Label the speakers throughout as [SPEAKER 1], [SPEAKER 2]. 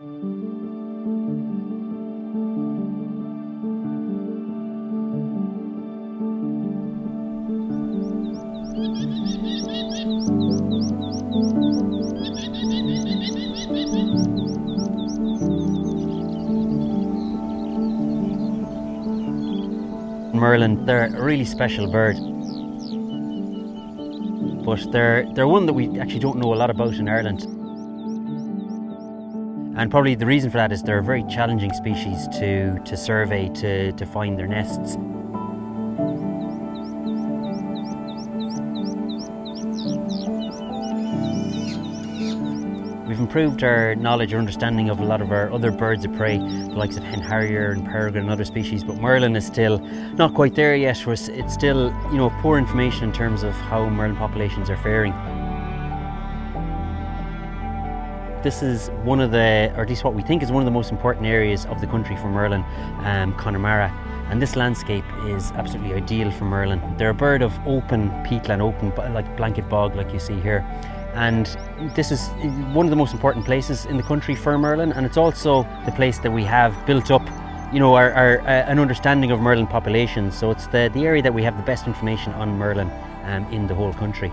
[SPEAKER 1] Merlin, they're a really special bird, but they're one that we actually don't know a lot about in Ireland. And probably the reason for that is they're a very challenging species to survey, to find their nests. We've improved our knowledge or understanding of a lot of our other birds of prey, the likes of hen harrier and peregrine and other species, but Merlin is still not quite there yet. It's still, poor information in terms of how Merlin populations are faring. This is one of the, or at least what we think is one of the most important areas of the country for Merlin, Connemara. And this landscape is absolutely ideal for Merlin. They're a bird of open peatland, open like blanket bog like you see here. And this is one of the most important places in the country for Merlin, and it's also the place that we have built up, an understanding of Merlin populations. So it's the area that we have the best information on Merlin in the whole country.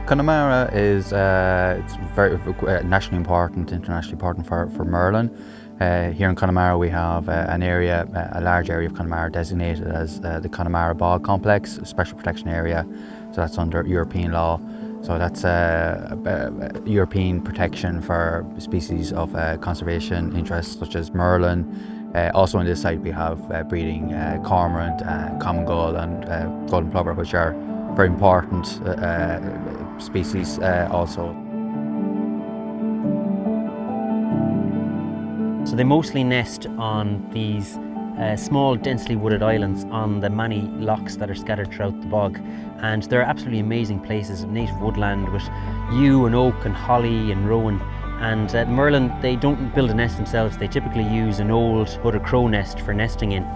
[SPEAKER 2] Connemara is it's very nationally important, internationally important for Merlin. Here in Connemara we have a large area of Connemara designated as the Connemara Bog Complex, a special protection area, so that's under European law. So that's European protection for species of conservation interests such as Merlin. Also on this site we have breeding cormorant, common gull and golden plover, which are very important species also.
[SPEAKER 1] So they mostly nest on these small densely wooded islands on the many lochs that are scattered throughout the bog, and they're absolutely amazing places of native woodland with yew and oak and holly and rowan. And Merlin, they don't build a nest themselves, they typically use an old hooded crow nest for nesting in.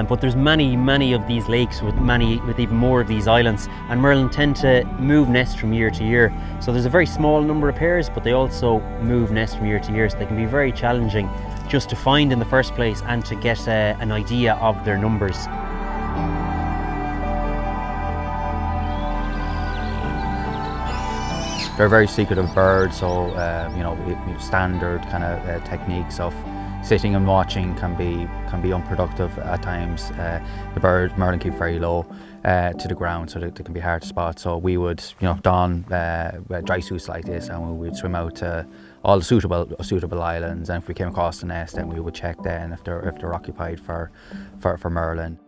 [SPEAKER 1] But there's many of these lakes with even more of these islands, and Merlin tend to move nests from year to year. So there's a very small number of pairs, but they also move nests from year to year, so they can be very challenging just to find in the first place and to get an idea of their numbers.
[SPEAKER 2] They're a very secretive bird, so standard kind of techniques of sitting and watching can be unproductive at times. The bird Merlin keep very low to the ground, so they can be hard to spot. So we would, don dry suits like this, and we would swim out to all the suitable islands. And if we came across the nest, then we would check then if they're occupied for Merlin.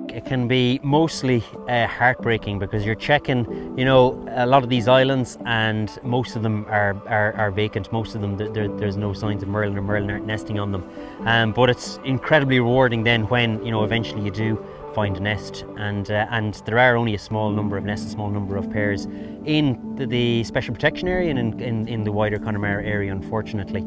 [SPEAKER 1] It can be mostly heartbreaking because you're checking, a lot of these islands, and most of them are vacant. Most of them, there's no signs of Merlin, or Merlin aren't nesting on them. But it's incredibly rewarding then when, eventually you do find a nest, and there are only a small number of nests, a small number of pairs in the special protection area and in the wider Connemara area, unfortunately.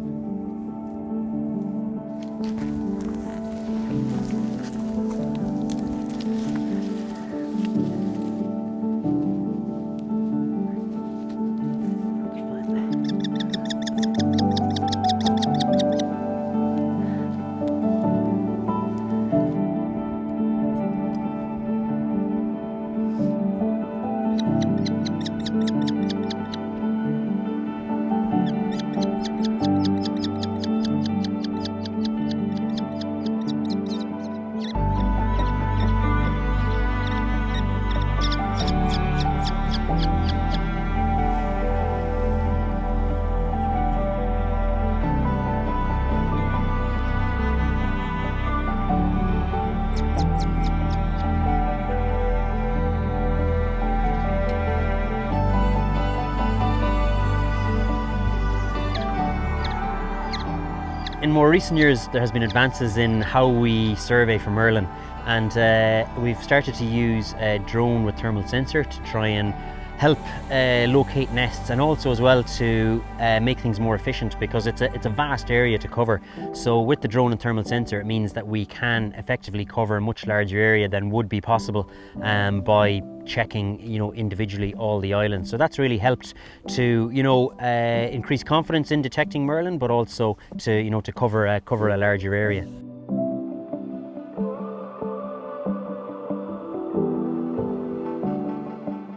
[SPEAKER 1] In more recent years, there has been advances in how we survey for Merlin, and we've started to use a drone with thermal sensor to try and help locate nests, and also as well to make things more efficient, because it's a vast area to cover. So with the drone and thermal sensor, it means that we can effectively cover a much larger area than would be possible by checking, individually all the islands. So that's really helped to, increase confidence in detecting Merlin, but also to cover a larger area.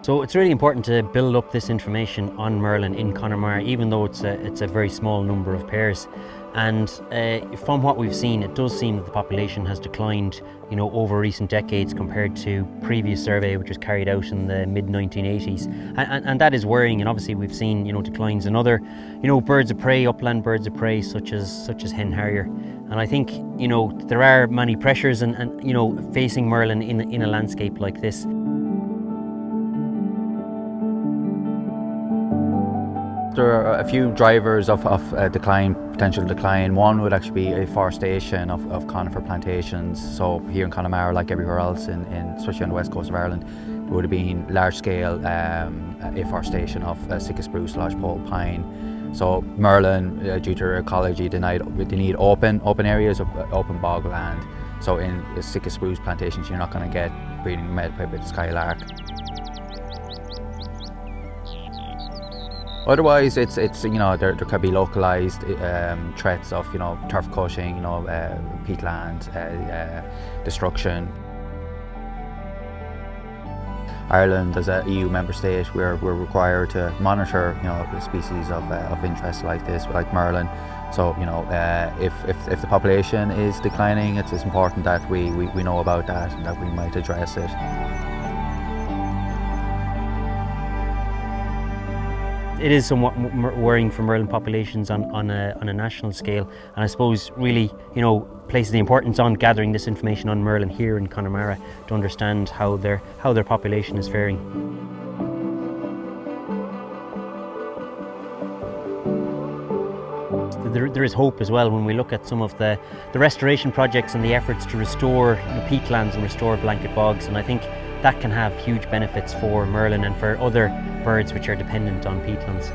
[SPEAKER 1] So it's really important to build up this information on Merlin in Connemara, even though it's a very small number of pairs. And from what we've seen, it does seem that the population has declined, over recent decades compared to previous survey, which was carried out in the mid-1980s. And that is worrying. And obviously we've seen, declines in other, birds of prey, upland birds of prey, such as hen harrier. And I think, there are many pressures and facing Merlin in a landscape like this.
[SPEAKER 2] There are a few drivers of potential decline. One would actually be afforestation of conifer plantations. So here in Connemara, like everywhere else, especially on the west coast of Ireland, there would have been large-scale afforestation of Sitka spruce, lodgepole, pine. So Merlin, due to their ecology, they need open areas of open bog land. So in Sitka spruce plantations, you're not going to get breeding met with skylark. Otherwise, it's there could be localised threats of turf cutting, peatland destruction. Ireland, as an EU member state, we're required to monitor species of interest like this, like Merlin. So if the population is declining, it's important that we know about that and that we might address it.
[SPEAKER 1] It is somewhat worrying for Merlin populations on a national scale, and I suppose really places the importance on gathering this information on Merlin here in Connemara to understand how their population is faring. There is hope as well when we look at some of the restoration projects and the efforts to restore peatlands and restore blanket bogs, and I think that can have huge benefits for Merlin and for other birds which are dependent on peatlands.